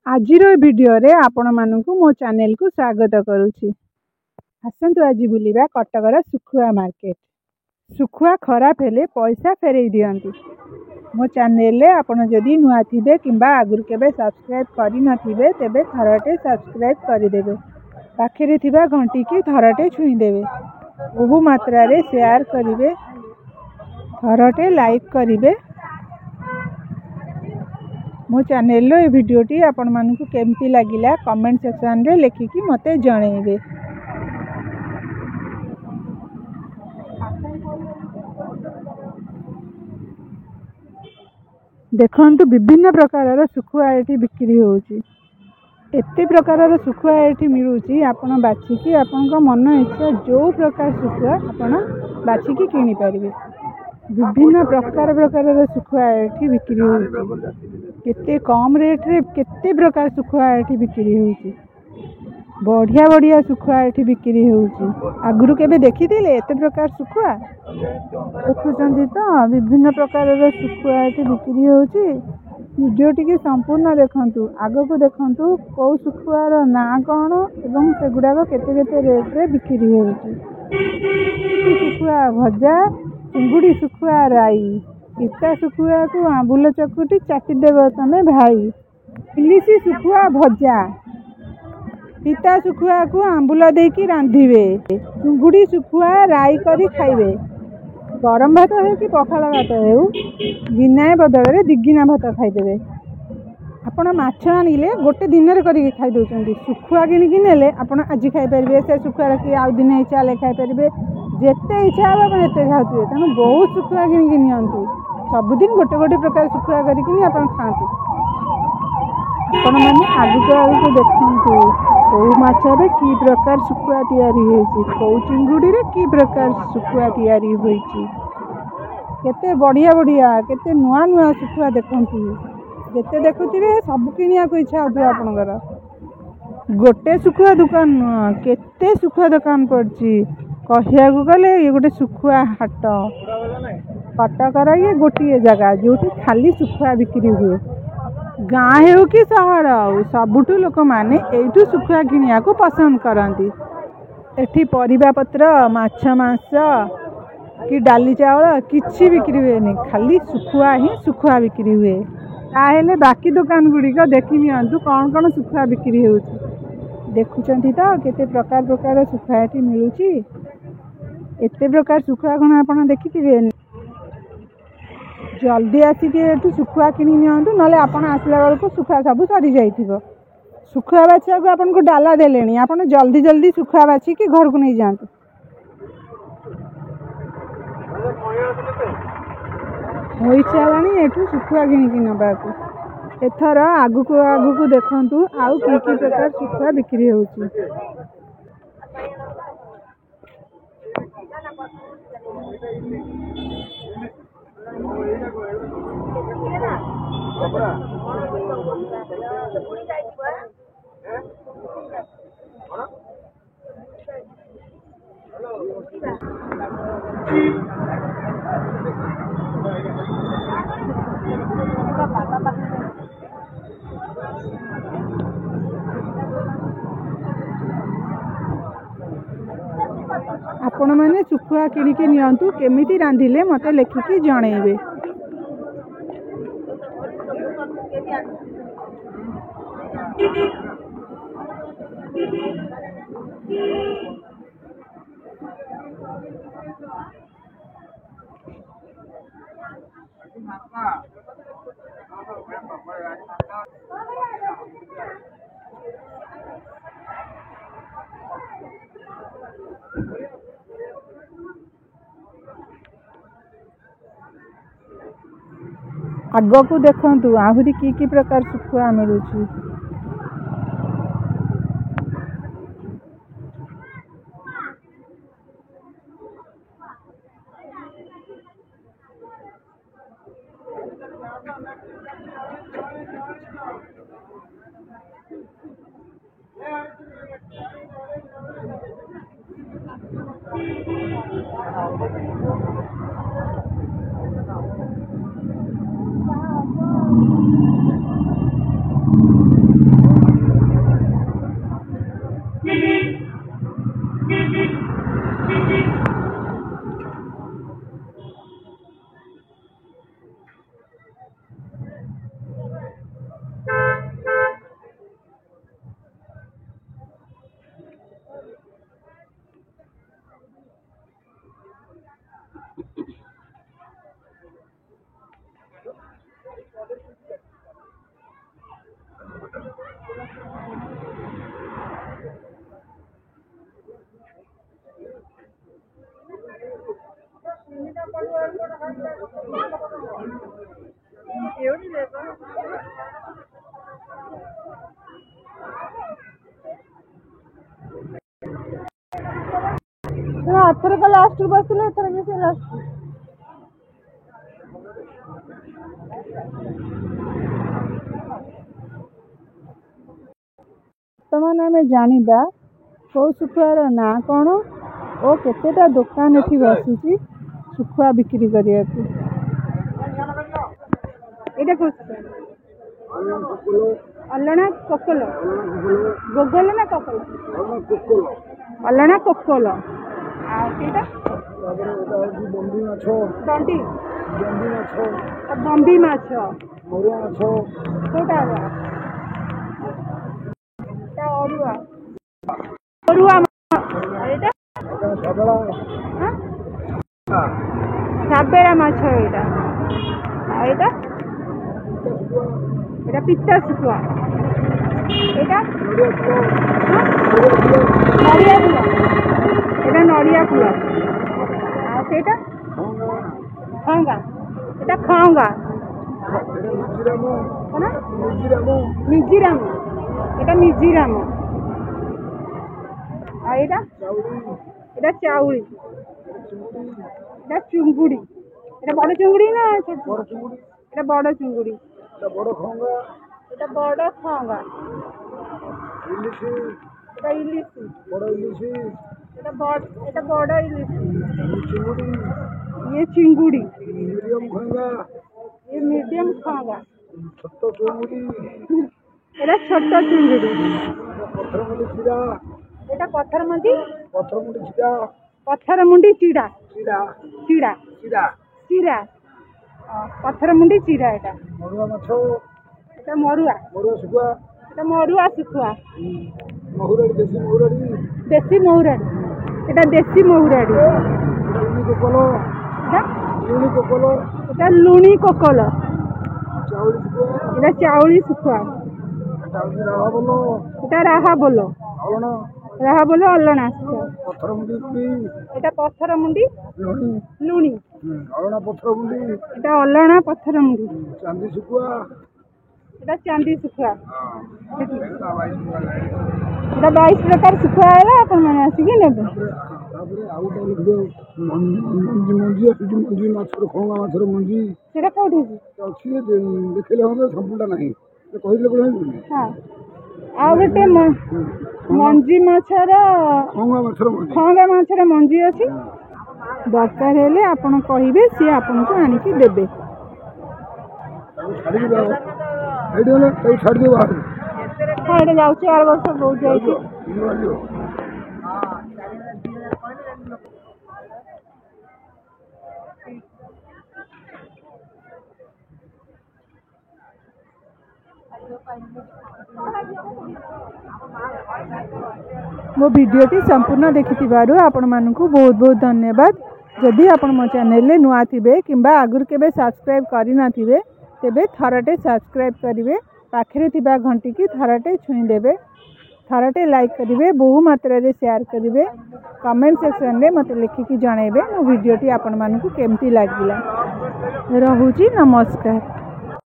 आजिर video रे आपण मानकु मो चैनल को स्वागत करुछि। आसंतु आज बुलिबा कटकर सुखुआ मार्केट। सुखुआ खराब हेले पैसा फेरई दियंती। मो चैनल रे आपण जदि नुआ थिबे किंबा आगुर केबे सब्सक्राइब करि नथिबे तेबे थरटे सब्सक्राइब करि देबे। पाखरे थिबा घंटी की थरटे छुई देबे। बहु मात्रा रे शेयर करिवे, थरटे लाइक करिवे। मो चैनल रो वीडियोटी आपण मानकु केमती लागिला कमेंट सेक्शन रे लिखिकी मते जणेबे। देखंतु विभिन्न प्रकार सुखुआ एठी बिक्री होउची। एते प्रकार सुखुआ एठी मिलुची। आपण बाछिकी आपनका मन इच्छा जो प्रकार सुखुआ आपण बाछिकी किनि परिबे। विभिन्न प्रकार सुखुआ एठी बिक्री होउची। केते कम रेट रे केते प्रकार सुखुआ एठी बिक्री होउची। बढ़िया बढ़िया सुखुआ एठी बिक्री होउची। आगुरु केबे देखिथिले एते प्रकार सुखुआ? देखुचंदी तो विभिन्न प्रकार सुखुआ एठी बिक्री होउची। वीडियोटी के संपूर्ण देखंतु, आगो को देखंतु को सुखुआर ना कोन एवं सेगुडा को केते केते रेट रे बिक्री होउची। सुखुआ भजा, चिंगुड़ी सुखुआ राई, पिता सुखुआ को आंबुल चकुटी चाटी देव तमे भाई। इलिसी सुखुआ भजा, पिता सुखुआ को आंबुल देकी रांधिबे। चिंगुड़ी सुखुआ राई करी खाइबे। गरम भात हो कि पखाला भात हो, गिनाए बदल रे दिगिना भात खाइदेबे। आपण माछ आनिले गोटे दिन रे करी खाइ दोचंदी। सुखुआ किनिकी नेले आपण आज खाइ परिबे। से सुखुआ रखी आउ दिन इच्छा ले खाइ परिबे। जेते इच्छा हो जेते खाउथिबे। तेणु बहुत सुखुआ किनिकी नियंतु। सबुदिन गोटे गोटे प्रकार सुखुआ करिकिनी आपण खाआंतु। आपण माने आगु देखंतु कौ माछरे की प्रकार सुखुआ तैयारी होइछि, कौ चिंगुड़ी रे की प्रकार सुखुआ तैयारी होइछि। केते बढ़िया बढ़िया केते नुआ नुआ सुखुआ देखंतु। जेते देखुथिबे सब किनिया को इच्छा होथि आपनकर। गोटे सुखुआ दुकान केते सुखुआ दुकान पड़छि। कहिया को गले ये गोटे सुखुआ हाट। कटकर ये गोटे जगह जोठी खाली सुखुआ बिक्री हुए। गाँ हो कि सहर हो, सबुठु लोक माने एठू सुखुआ किनिया को पसंद करंती। एठी परिबा पत्र, माछ मांस कि डाली चावल किछि बिक्री हुए नहीं। खाली सुखुआ ही सुखुआ बिक्री हुए। ताहेले बाकी दुकान गुड़ी को देखि नियंतु कौन कौन सुखुआ बिक्री होउची। देखुचंती तो केते प्रकार प्रकार सुखुआ एठी मिलुची। एते प्रकार सुखुआ कोन आपण देखिथिबे। जल्दी आसिके एठू सुखुआ किनी नियंतु, नले आपण आसला बेलको सुखुआ सब सरी जाइथिबो। सुखुआ बाछिया को आपण को डाला देलेनी, आपण जल्दी जल्दी सुखुआ बाछि कि घर को नहीं जांतु। होई चालानी एठू सुखुआ किनी कि नबाकू। एथर आगु को देखंतु आउ की प्रकार सुखुआ बिक्री होउची। आपण माने सुखुआ किनिके नियंतु, केमिति रांधिले मते लेखिकी जणेबे। आगो को देखंतु आहुरी की प्रकार सुखुआ मिलुची। ଆରଥରକ ଲାଷ୍ଟକୁ ବସିଲେ ଏଥର ବି ସେ ଲାଷ୍ଟ। ବର୍ତ୍ତମାନ ଆମେ ଜାଣିବା କେଉଁ ଶୁଖୁଆର ନାଁ କ'ଣ ଓ କେତେଟା ଦୋକାନ ଏଠି ବସିଛି ଶୁଖୁଆ ବିକ୍ରି କରିବାକୁ। ଏଇଟା କେଉଁ ଶୁଖୁଆ? ଅଲଣା କୋକଲ, ଗୋଗଲ ନା କୋକଲ? ଅଲଣା କୋକଲ। ଆଉ ସେଇଟା ଦଣ୍ଡି ବମ୍ବି ମାଛ, କୋଉଟା ଅରୁଆ ଅରୁଆ ଏଇଟା ସାବେଳା ମାଛ ଏଇଟା। ଆଉ ଏଇଟା ଏଇଟା ପିତା ଶୁଖୁଆ। ଏଇଟା ନଡ଼ିଆ ଫୁଲ, ଏଇଟା ନଡ଼ିଆ ଫୁଲ। ଆଉ ସେଇଟା ଖଙ୍ଗା, ଏଇଟା ଖଙ୍ଗା କ'ଣ? ମିଜିରାମ, ଏଇଟା ମିଜିରାମ। ଆଉ ଏଇଟା ଏଇଟା ଚାଉଳି, ଏଇଟା ଚୁଙ୍ଗୁଡ଼ି। ଏଇଟା ବଡ଼ ଚୁଙ୍ଗୁଡ଼ି ନା ଛୋଟ? ଏଇଟା ବଡ଼ ଚୁଙ୍ଗୁଡ଼ି। ଏଇଟା ବଡ଼ ଖଙ୍ଗା, ଏଇଟା ବଡ଼ ଖଙ୍ଗା। ଏଇଟା ଇଲିଶି, ବଡ଼ ଇଲିଶି। ଏଇଟା ବଡ଼ ଇଲିଶି। ये चिंगुड़ी, ये मीडियम खंगा, छोट चिंगुड़ी। एटा छोट चिंगुड़ी। एटा पत्थरमुंडी चिड़ा, पत्थरमुंडी चिड़ा। एटा मरुआ माछ, एटा मरुआ शुखुआ, एटा मरुआ शुखुआ। देसी महुराड़ी, एटा देसी महुराड़ी। এটা লুণি কোকল, এটা চাউলি শুখুয়া। এটা রাহা বলো, অলনা শুখুয়া। এটা পথর মুন্ডি লুণি, এটা অলনা পথর মুন্ডি। এটা চাঁদি শুখুয়া। এটা 22 প্রকার শুখুয়া ହେଲା ଆପଣ ମାନେ ଆସିକି ନେବେ। ମଞ୍ଜି ମାଛର ଖଙ୍ଗା ମାଛର ମଞ୍ଜି ସେଟା କୋଉଠି ଅଛି? ଦେଖିଲେ ହବ, ସମ୍ପୂର୍ଣ୍ଣ ନାହିଁ କହିଲେ ହଁ। ଆଉ ଗୋଟେ ମଞ୍ଜି ମାଛର ଖଙ୍ଗା ମାଛର ମଞ୍ଜି ଅଛି। ଦରକାର ହେଲେ ଆପଣ କହିବେ, ସିଏ ଆପଣଙ୍କୁ ଆଣିକି ଦେବେ। ଛାଡ଼ିଦେବ। ହଁ, ଏଇଟା ଯାଉଛି 8 ବର୍ଷ ବହୁତ ଯାଇଛି। मो भिडियोटी संपूर्ण देखिथिबारु आपण मानकु बहुत बहुत धन्यवाद। जदि आपण मो चैनल रे नुआ थिबे किंबा आगुर केबे सब्सक्राइब करि ना थिबे तेबे थरटे सब्सक्राइब करिवे, पाखरे थिबा घंटी की थरटे छुई देबे, थरटे लाइक करिवे, बहु मात्रा रे शेयर करिवे, कमेंट सेक्शन रे मते लिखिकी जणैबे मो भिडियोटी आपण मानकु केमती लागिला। रहुची, नमस्कार।